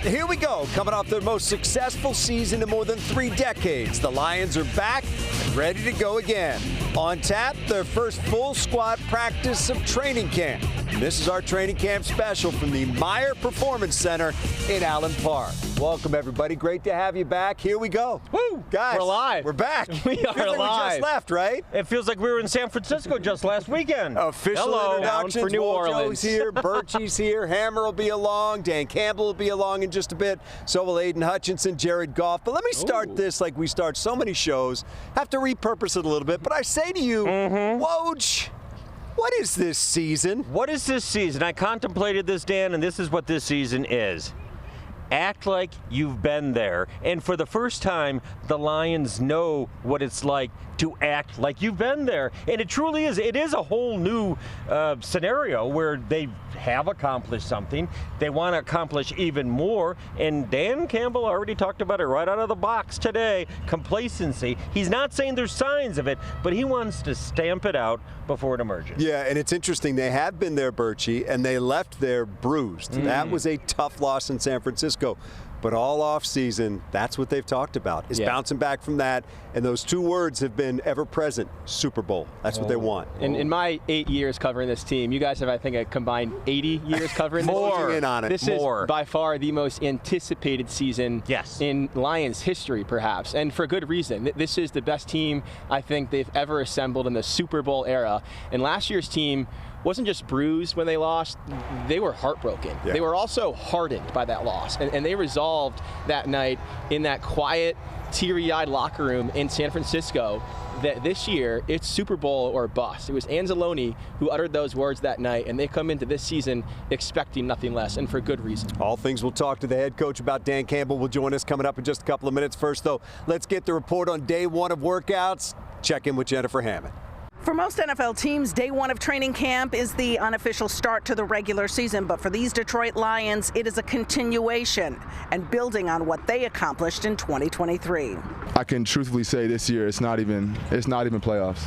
Here we go. Coming off their most successful season in more than 3 decades, the Lions are back and ready to go again. On tap, their first full squad practice of training camp. And this is our training camp special from the Meyer Performance Center in Allen Park. Welcome, everybody. Great to have you back. Here we go. Woo! Guys, we're live. We're back. We are live. live. We just left, right? It feels like we were in San Francisco just last weekend. Official Hello. introductions. Down for New Orleans. Here, Birchie's here, Hammer will be along, Dan Campbell will be along in just a bit. So will Aiden Hutchinson, Jared Goff. But let me start this like we start so many shows. Have to repurpose it a little bit. But I say to you, Woj, what is this season? What is this season? I contemplated this, Dan, and this is what this season is. Act like you've been there. And for the first time, the Lions know what it's like to act like you've been there. And it truly is. It is a whole new scenario where they have accomplished something. They want to accomplish even more. And Dan Campbell already talked about it right out of the box today. Complacency. He's not saying there's signs of it, but he wants to stamp it out before it emerges. Yeah, and it's interesting. They have been there, Birchie, and they left there bruised. That was a tough loss in San Francisco. But all offseason, that's what they've talked about, is bouncing back from that. And those 2 words have been ever present, Super Bowl. That's what they want. In my 8 years covering this team, you guys have, I think, a combined 80 years covering this More. team. In on it. This is by far the most anticipated season in Lions history, perhaps, and for good reason. This is the best team I think they've ever assembled in the Super Bowl era. And last year's team wasn't just bruised when they lost, they were heartbroken. Yeah. They were also hardened by that loss, and they resolved that night in that quiet, teary-eyed locker room in San Francisco that this year it's Super Bowl or bust. It was Anzalone who uttered those words that night, and they come into this season expecting nothing less, and for good reason. All things we'll talk to the head coach about. Dan Campbell will join us coming up in just a couple of minutes. First, though, let's get the report on day 1 of workouts. Check in with Jennifer Hammond. For most NFL teams, day 1 of training camp is the unofficial start to the regular season. But for these Detroit Lions, it is a continuation and building on what they accomplished in 2023. I can truthfully say this year it's not even playoffs.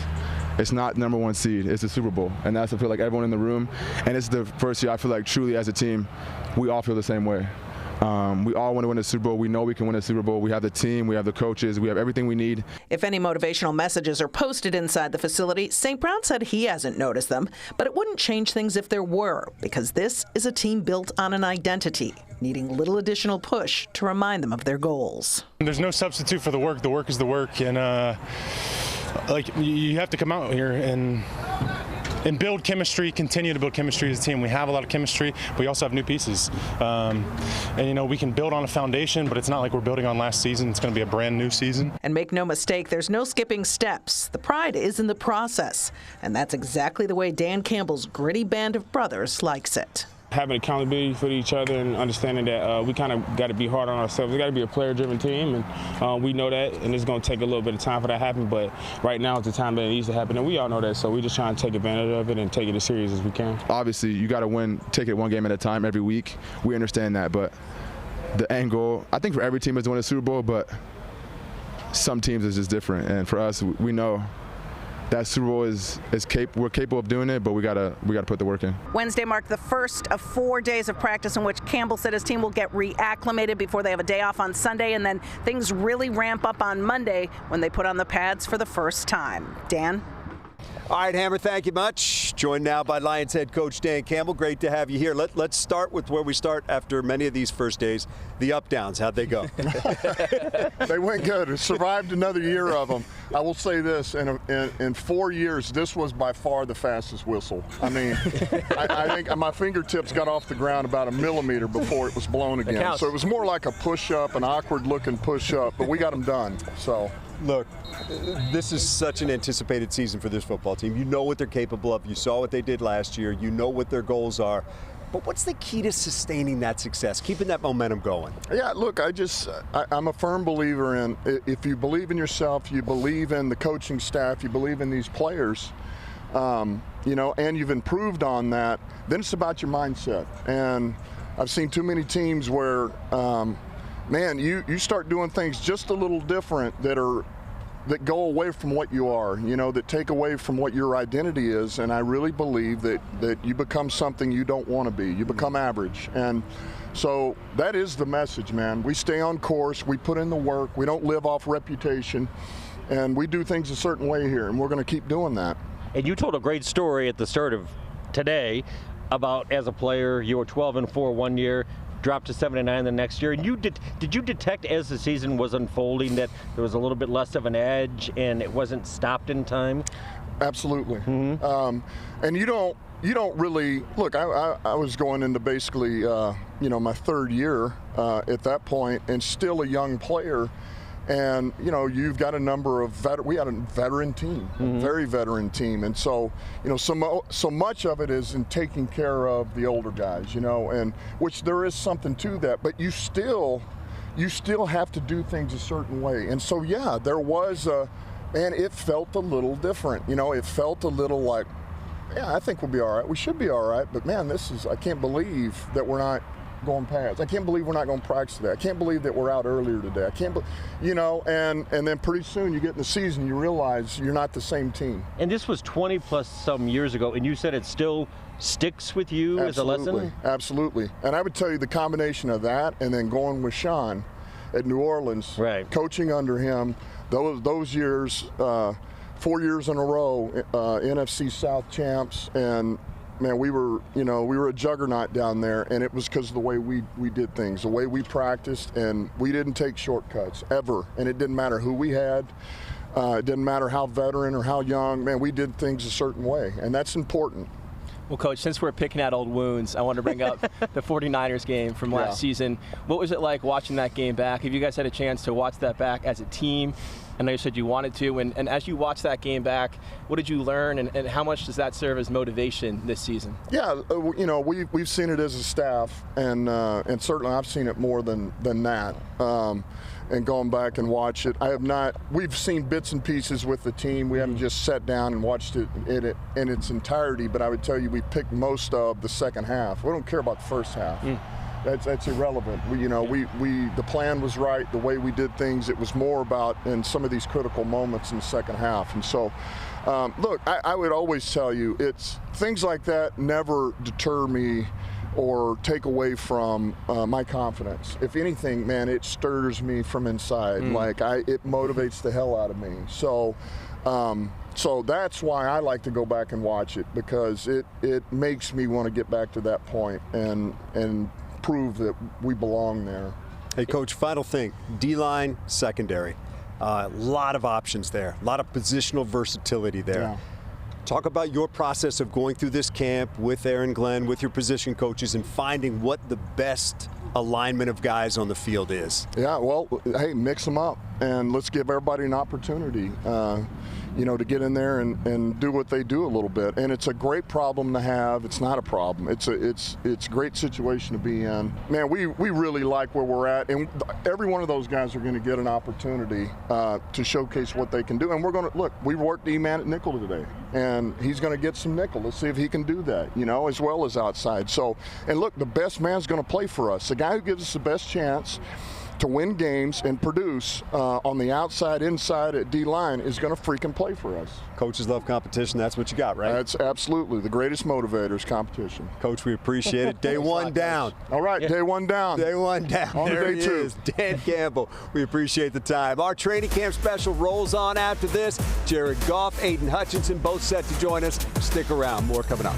It's not #1 seed. It's the Super Bowl. And that's, I feel like, everyone in the room. And it's the first year I feel like truly as a team, we all feel the same way. We all want to win a Super Bowl. We know we can win a Super Bowl. We have the team, we have the coaches, we have everything we need. If any motivational messages are posted inside the facility, St. Brown said he hasn't noticed them, but it wouldn't change things if there were, because this is a team built on an identity, needing little additional push to remind them of their goals. There's no substitute for the work. The work is the work, and like you have to come out here and build chemistry, continue to build chemistry as a team. We have a lot of chemistry, but we also have new pieces. And, you know, we can build on a foundation, but it's not like we're building on last season. It's going to be a brand new season. And make no mistake, there's no skipping steps. The pride is in the process. And that's exactly the way Dan Campbell's gritty band of brothers likes it. Having accountability for each other and understanding that we kind of got to be hard on ourselves. We got to be a player-driven team, and we know that, and it's going to take a little bit of time for that to happen, but right now is the time that it needs to happen, and we all know that, so we're just trying to take advantage of it and take it as serious as we can. Obviously, you got to win, take it 1 game at a time every week. We understand that, but the end goal, I think for every team is to win a Super Bowl, but some teams is just different, and for us, we know that Super Bowl we're capable of doing it, but we gotta put the work in. Wednesday marked the first of 4 days of practice in which Campbell said his team will get reacclimated before they have a day off on Sunday, and then things really ramp up on Monday when they put on the pads for the first time. Dan? All right, Hammer, thank you much. Joined now by Lions head coach Dan Campbell. Great to have you here. Let's start with where we start after many of these first days, the up-downs. How'd they go? They went good. Survived another year of them. I will say this, in 4 years, this was by far the fastest whistle. I mean, I think my fingertips got off the ground about a millimeter before it was blown again. So it was more like a push-up, an awkward-looking push-up, but we got them done. So. Look, this is such an anticipated season for this football team. You know what they're capable of. You saw what they did last year. You know what their goals are. But what's the key to sustaining that success, keeping that momentum going? Yeah, look, I'm a firm believer in if you believe in yourself, you believe in the coaching staff, you believe in these players, you know, and you've improved on that, then it's about your mindset. And I've seen too many teams where, man, you start doing things just a little different that are that go away from what you are, you know, that take away from what your identity is. And I really believe that you become something you don't want to be. You become average. And so that is the message, man. We stay on course. We put in the work. We don't live off reputation. And we do things a certain way here, and we're going to keep doing that. And you told a great story at the start of today about, as a player, you were 12-4 one year, dropped to 7-9 the next year. And did you detect as the season was unfolding that there was a little bit less of an edge and it wasn't stopped in time? Absolutely. And you don't really look. I was going into basically my third year at that point, and still a young player. And you've got a number of we had a veteran team, a very veteran team, and so so much of it is in taking care of the older guys, and which there is something to that, but you still have to do things a certain way. And so yeah, there was and it felt a little different. It felt a little like, yeah, I think we'll be all right. We should be all right, but man, I can't believe that we're not going past. I can't believe we're not going to practice today. I can't believe that we're out earlier today. I can't and then pretty soon you get in the season, you realize you're not the same team. And this was 20 plus some years ago, and you said it still sticks with you as a lesson? Absolutely. And I would tell you the combination of that and then going with Sean at New Orleans, right, coaching under him, those years, 4 years in a row, NFC South champs, and man, we were a juggernaut down there, and it was because of the way we did things, the way we practiced, and we didn't take shortcuts ever. And it didn't matter who we had, it didn't matter how veteran or how young. Man, we did things a certain way, and that's important. Well, Coach, since we're picking at old wounds, I want to bring up the 49ers game from last season. What was it like watching that game back? Have you guys had a chance to watch that back as a team? I know you said you wanted to, and as you watch that game back, what did you learn, and how much does that serve as motivation this season? Yeah, we've seen it as a staff, and certainly I've seen it more than that. And going back and watch it, I have not. We've seen bits and pieces with the team. We haven't just sat down and watched it in its entirety. But I would tell you, we picked most of the second half. We don't care about the first half. That's irrelevant. The plan was right. The way we did things, it was more about in some of these critical moments in the second half. And so, look, I would always tell you, it's things like that never deter me or take away from my confidence. If anything, man, it stirs me from inside. It motivates the hell out of me. So that's why I like to go back and watch it, because it makes me want to get back to that point and prove that we belong there. Hey, Coach, final thing, D-line, secondary. A lot of options there, a lot of positional versatility there. Yeah. Talk about your process of going through this camp with Aaron Glenn, with your position coaches, and finding what the best alignment of guys on the field is. Yeah, well, hey, mix them up, and let's give everybody an opportunity, to get in there and do what they do a little bit. And it's a great problem to have. It's not a problem. It's a great situation to be in. Man, we really like where we're at, and every one of those guys are going to get an opportunity to showcase what they can do. And we're going to, look, we worked E-Man at nickel today, and he's going to get some nickel. Let's see if he can do that, as well as outside. So, and look, the best man's going to play for us. The guy who gives us the best chance to win games and produce on the outside, inside at D-line is going to freaking play for us. Coaches love competition. That's what you got, right? That's absolutely the greatest motivator is competition. Coach, we appreciate it. Day one down. All right, Day one down. Day one down. On there to day two. Is. Dan Campbell, we appreciate the time. Our training camp special rolls on after this. Jared Goff, Aiden Hutchinson, both set to join us. Stick around. More coming up.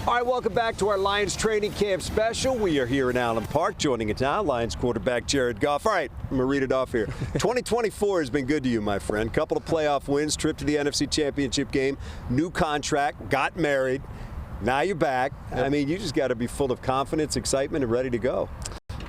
All right, welcome back to our Lions training camp special. We are here in Allen Park. Joining us now, Lions quarterback Jared Goff. All right, I'm going to read it off here. 2024 has been good to you, my friend. Couple of playoff wins, trip to the NFC Championship game, new contract, got married. Now you're back. Yep. I mean, you just got to be full of confidence, excitement, and ready to go.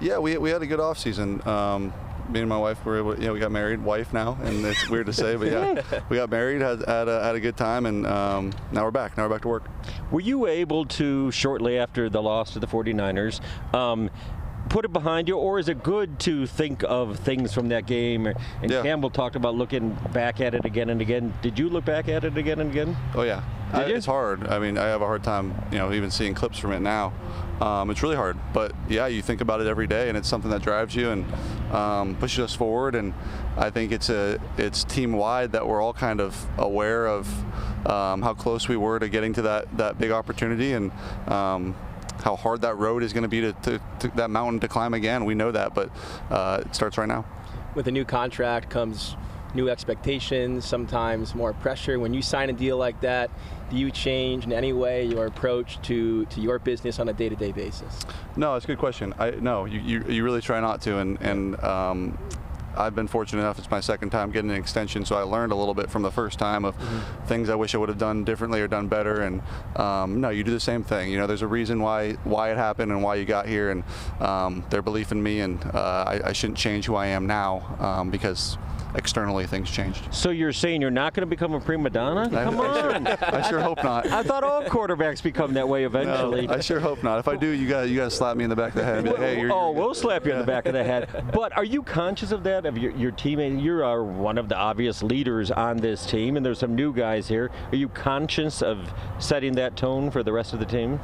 Yeah, we had a good offseason. Me and my wife were able, we got married, wife now, and it's weird to say, but yeah, we got married, had a good time, and now we're back. Now we're back to work. Were you able to, shortly after the loss to the 49ers, put it behind you, or is it good to think of things from that game? And Campbell talked about looking back at it again and again. Did you look back at it again and again? Oh yeah, It's hard. I mean, I have a hard time, even seeing clips from it now. It's really hard. But yeah, you think about it every day, and it's something that drives you and pushes us forward. And I think it's team-wide that we're all kind of aware of how close we were to getting to that big opportunity, and how hard that road is going to be to that mountain to climb again. We know that, but it starts right now. With a new contract comes new expectations, sometimes more pressure. When you sign a deal like that, do you change in any way your approach to your business on a day-to-day basis? No, it's a good question. No, you really try not to, and I've been fortunate enough, it's my second time getting an extension, so I learned a little bit from the first time of things I wish I would have done differently or done better. And no, you do the same thing. There's a reason why it happened and why you got here, and their belief in me, and I shouldn't change who I am now because externally things changed. So you're saying you're not going to become a prima donna? Come on. I sure hope not. I thought all quarterbacks become that way eventually. No, I sure hope not. If I do, you got to slap me in the back of the head and be like, hey, we'll slap you in the back of the head. But are you conscious of that, of your teammate? You are one of the obvious leaders on this team, and there's some new guys here. Are you conscious of setting that tone for the rest of the team?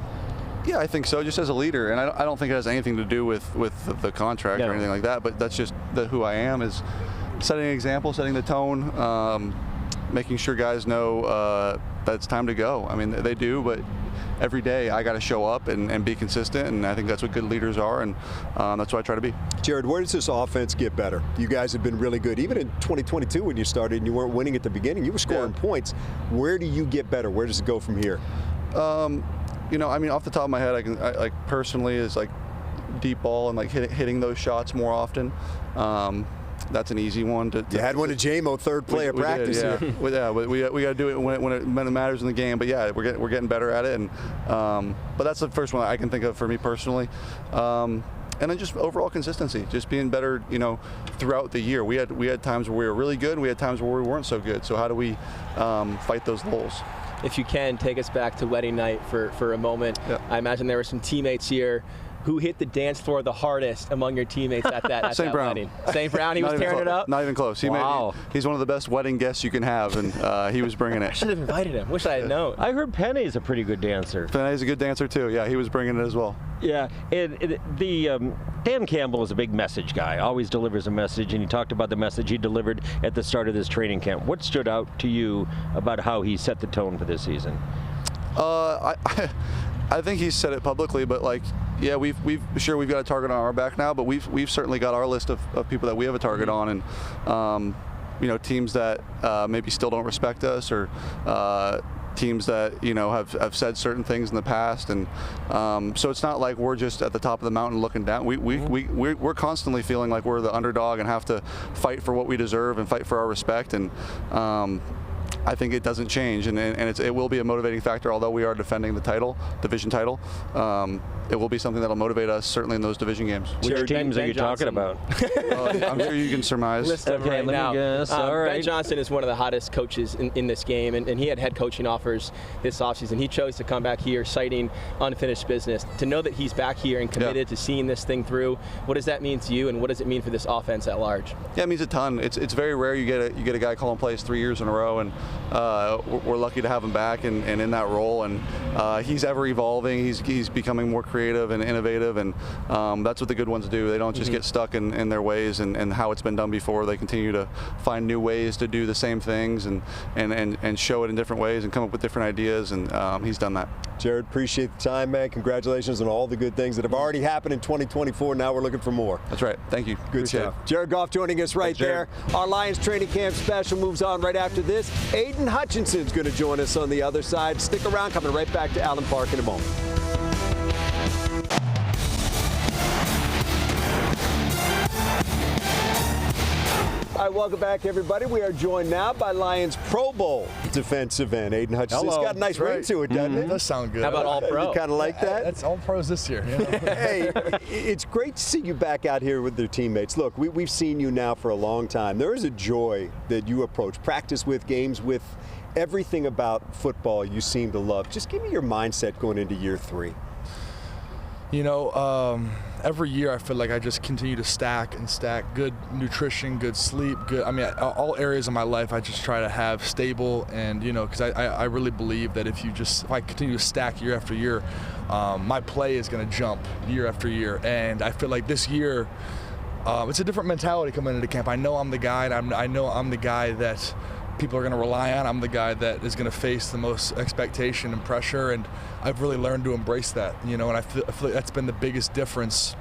Yeah, I think so, just as a leader. And I don't think it has anything to do with the contract or anything like that, but that's just who I am, is setting an example, setting the tone, making sure guys know that it's time to go. I mean, they do, but every day I got to show up and be consistent, and I think that's what good leaders are, and that's what I try to be. Jared, where does this offense get better? You guys have been really good. Even in 2022 when you started and you weren't winning at the beginning, you were scoring points. Where do you get better? Where does it go from here? I mean, off the top of my head, I personally is like deep ball and like hitting those shots more often. That's an easy one. You had one to JMO, third play of practice here. We got to do it when it matters in the game. But yeah, we're getting better at it. And but that's the first one I can think of for me personally. And then just overall consistency, just being better, throughout the year. We had times where we were really good, and we had times where we weren't so good. So how do we fight those lulls? If you can, take us back to wedding night for a moment. Yeah. I imagine there were some teammates here who hit the dance floor the hardest among your teammates at that wedding. St. Brown, he was tearing it up? Not even close. He's one of the best wedding guests you can have, and he was bringing it. I should have invited him. Wish I had known. I heard Penny's a pretty good dancer. Penny's a good dancer, too. Yeah, he was bringing it as well. Yeah, Dan Campbell is a big message guy, always delivers a message, and he talked about the message he delivered at the start of this training camp. What stood out to you about how he set the tone for this season? I think he's said it publicly, but yeah, we've got a target on our back now, but we've certainly got our list of people that we have a target on, and teams that maybe still don't respect us, or teams that have said certain things in the past, and so it's not like we're just at the top of the mountain looking down. We're constantly feeling like we're the underdog and have to fight for what we deserve and fight for our respect, and I think it doesn't change, and it will be a motivating factor. Although we are defending the division title, it will be something that'll motivate us certainly in those division games. Which teams are you talking about? I'm sure you can surmise. List them right now. Guess. All right. Ben Johnson is one of the hottest coaches in this game, and he had head coaching offers this offseason. He chose to come back here citing unfinished business. To know that he's back here and committed to seeing this thing through, what does that mean to you, and what does it mean for this offense at large? Yeah, it means a ton. It's very rare you get a guy calling plays 3 years in a row, and we're lucky to have him back and in that role. And he's ever evolving. He's becoming more creative and innovative, and that's what the good ones do. They don't just get stuck in their ways and how it's been done before. They continue to find new ways to do the same things and show it in different ways and come up with different ideas, and he's done that. Jared, appreciate the time, man. Congratulations on all the good things that have already happened in 2024. Now we're looking for more. That's right. Thank you. Good stuff. Jared Goff joining us right there. Our Lions training camp special moves on right after this. Aiden Hutchinson's going to join us on the other side. Stick around. Coming right back to Allen Park in a moment. All right, welcome back, everybody. We are joined now by Lions Pro Bowl defensive end, Aiden Hutchinson. It's got a nice ring to it, doesn't it? It does sound good. How about all pro? You kind of like that? That's all pros this year. Hey, it's great to see you back out here with their teammates. Look, we've seen you now for a long time. There is a joy that you approach practice with, games with, everything about football you seem to love. Just give me your mindset going into year 3. Every year I feel like I just continue to stack good nutrition, good sleep, good. I mean, all areas of my life I just try to have stable, and because I really believe that if I continue to stack year after year, my play is going to jump year after year. And I feel like this year, it's a different mentality coming into camp. I know I'm the guy, and I know I'm the guy that people are going to rely on. I'm the guy that is going to face the most expectation and pressure, and I've really learned to embrace that, and I feel like that's been the biggest difference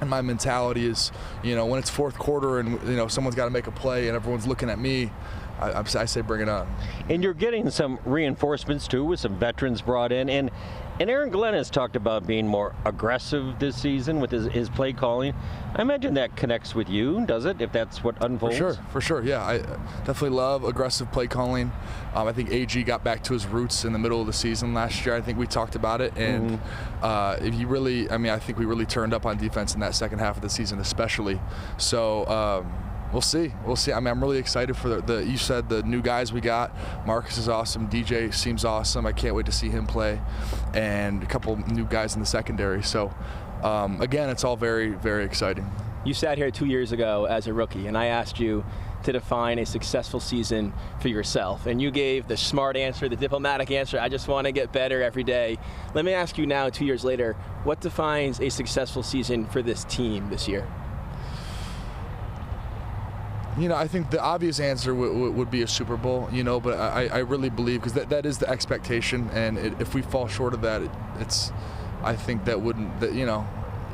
in my mentality is, when it's fourth quarter and, someone's got to make a play and everyone's looking at me, I say bring it on. And you're getting some reinforcements, too, with some veterans brought in. And Aaron Glenn has talked about being more aggressive this season with his play calling. I imagine that connects with you, does it, if that's what unfolds? For sure, yeah. I definitely love aggressive play calling. I think AG got back to his roots in the middle of the season last year. I think we talked about it. And I think we really turned up on defense in that second half of the season especially. So we'll see. I mean, I'm really excited for you said the new guys we got. Marcus is awesome. DJ seems awesome. I can't wait to see him play. And a couple new guys in the secondary. So, again, it's all very, very exciting. You sat here 2 years ago as a rookie, and I asked you to define a successful season for yourself. And you gave the smart answer, the diplomatic answer, I just want to get better every day. Let me ask you now, 2 years later, what defines a successful season for this team this year? I think the obvious answer would be a Super Bowl, but I really believe, because that is the expectation, and if we fall short of that, I think that wouldn't,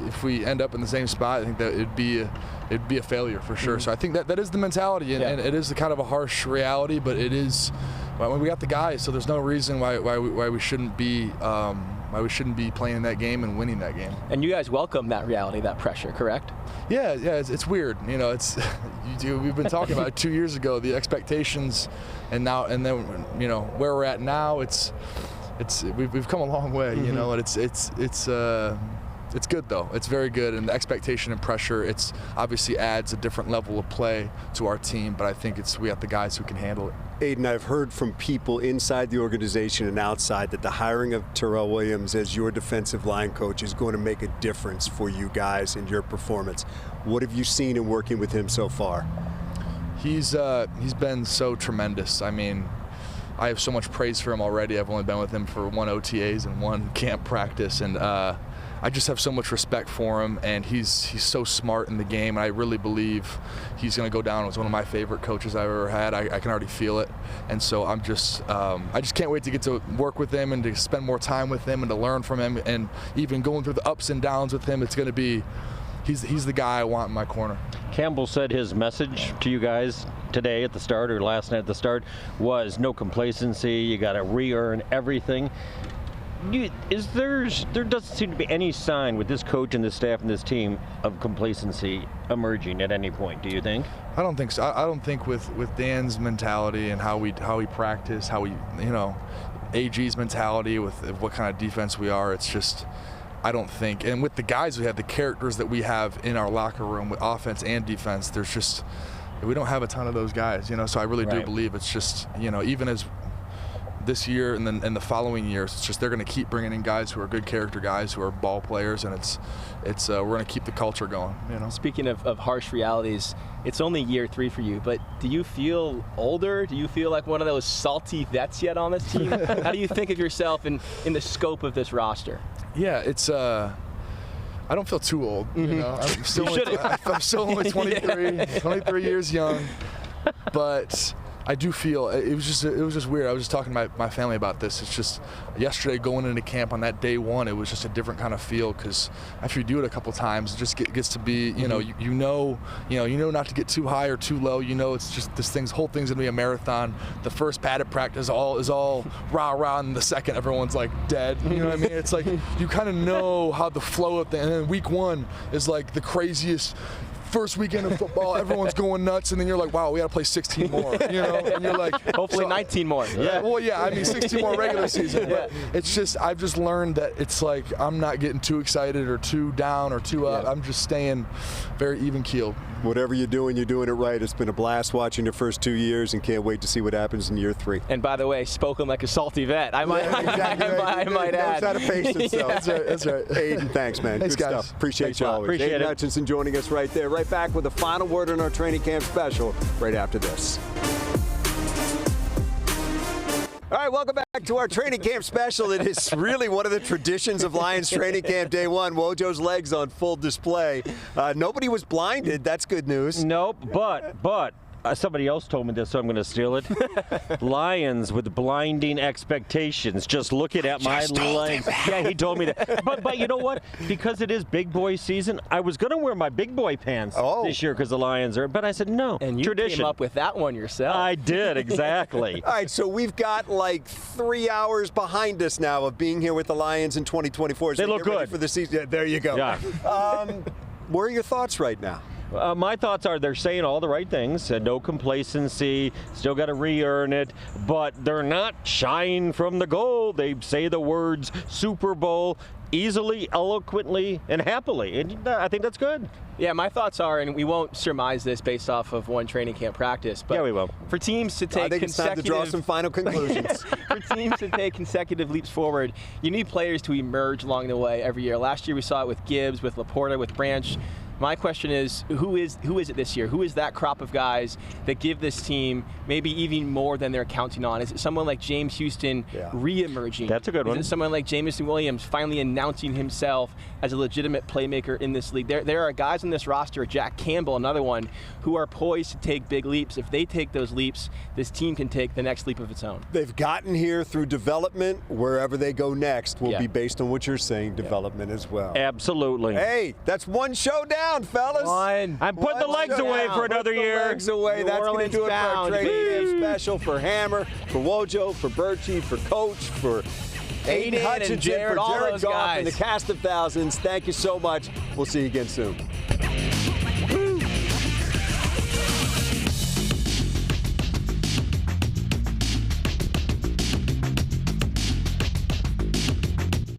if we end up in the same spot, I think that it'd be a failure for sure. So I think that is the mentality, and it is kind of a harsh reality, but it is. Well, we got the guys, so there's no reason why we shouldn't be playing that game and winning that game. And you guys welcome that reality, that pressure, correct? Yeah, it's weird. We've been talking about it 2 years ago, the expectations, and then where we're at now. We've come a long way, and it's good though. It's very good, and the expectation and pressure, it's obviously adds a different level of play to our team, but I think we have the guys who can handle it. Aiden, I've heard from people inside the organization and outside that the hiring of Terrell Williams as your defensive line coach is going to make a difference for you guys and your performance. What have you seen in working with him so far? He's been so tremendous. I mean, I have so much praise for him already. I've only been with him for 1 OTAs and 1 camp practice, and I just have so much respect for him, and he's so smart in the game, and I really believe he's going to go down as one of my favorite coaches I've ever had. I can already feel it, and so I just can't wait to get to work with him and to spend more time with him and to learn from him, and even going through the ups and downs with him. It's going to be he's the guy I want in my corner. Campbell said his message to you guys today at the start, or last night at the start, was no complacency. You got to re-earn everything. There doesn't seem to be any sign with this coach and this staff and this team of complacency emerging at any point, do you think? I don't think so. I don't think with Dan's mentality and how we practice, how we, AG's mentality with what kind of defense we are, it's just, I don't think, and with the guys we have, the characters that we have in our locker room with offense and defense, there's just, we don't have a ton of those guys, so I really do believe it's just, even as this year and then the following years, it's just they're going to keep bringing in guys who are good character guys, who are ball players, and we're going to keep the culture going. Speaking of harsh realities, it's only year 3 for you, but do you feel older? Do you feel like one of those salty vets yet on this team? How do you think of yourself in the scope of this roster? Yeah, it's I don't feel too old. I'm still only 23 years young, but I do feel it was just weird. I was just talking to my family about this. It's just yesterday going into camp on that day 1, it was just a different kind of feel, because after you do it a couple times, it just gets to be you know not to get too high or too low. It's just whole thing's gonna be a marathon. The first padded practice is all rah, and the second everyone's like dead. You know what I mean? It's like you kind of know how the flow of and then week 1 is like the craziest. First weekend of football, everyone's going nuts, and then you're like, wow, we got to play 16 more, and you're like, hopefully 19 more. Yeah. Well, yeah, I mean 16 more regular season, but it's just, I've just learned that it's like I'm not getting too excited or too down or too up. I'm just staying very even keeled. Whatever you're doing it right. It's been a blast watching the first 2 years, and can't wait to see what happens in year 3. And by the way, spoken like a salty vet. I might, I might add. Knows how to pace himself. That's right. Aiden, thanks, man. Thanks, Good guys. stuff. Appreciate Thanks, you Bob. always. Appreciate Aiden it. Hutchinson joining us right there. Right back with a final word on our training camp special right after this. All right, welcome back to our training camp special. It is really one of the traditions of Lions training camp day one. Wojo's legs on full display. Nobody was blinded. That's good news. Nope, but somebody else told me this, so I'm going to steal it. Lions with blinding expectations. Just looking at my legs. Yeah, he told me that. But you know what? Because it is big boy season, I was going to wear my big boy pants this year because the Lions are. But I said no. And you tradition. came up with that one yourself. I did, exactly. All right, so we've got like 3 hours behind us now of being here with the Lions in 2024. They look get ready good for the season. Yeah, there you go. Yeah. Where are your thoughts right now? My thoughts are they're saying all the right things. No complacency. Still got to re-earn it. But they're not shying from the goal. They say the words Super Bowl easily, eloquently, and happily. And I think that's good. Yeah, my thoughts are, and we won't surmise this based off of one training camp practice, but Yeah, we will. for teams to take I think it's time to draw some final conclusions. for teams to take consecutive leaps forward, you need players to emerge along the way every year. Last year we saw it with Gibbs, with Laporta, with Branch. My question is, who is it this year? Who is that crop of guys that give this team maybe even more than they're counting on? Is it someone like James Houston re-emerging? That's a good one. Is it someone like Jamison Williams finally announcing himself as a legitimate playmaker in this league? There are guys on this roster, Jack Campbell, another one, who are poised to take big leaps. If they take those leaps, this team can take the next leap of its own. They've gotten here through development. Wherever they go next will be based on what you're saying, development as well. Absolutely. Hey, that's one show down, fellas. One. I'm putting the legs away for another Put the year. legs away. New That's going to Orleans do it for our bound. training camp special for Hammer, for Wojo, for Birchie, for Coach, for Aiden and Hutchinson, Jared, for all Jared those Goff, guys. and the cast of thousands. Thank you so much. We'll see you again soon.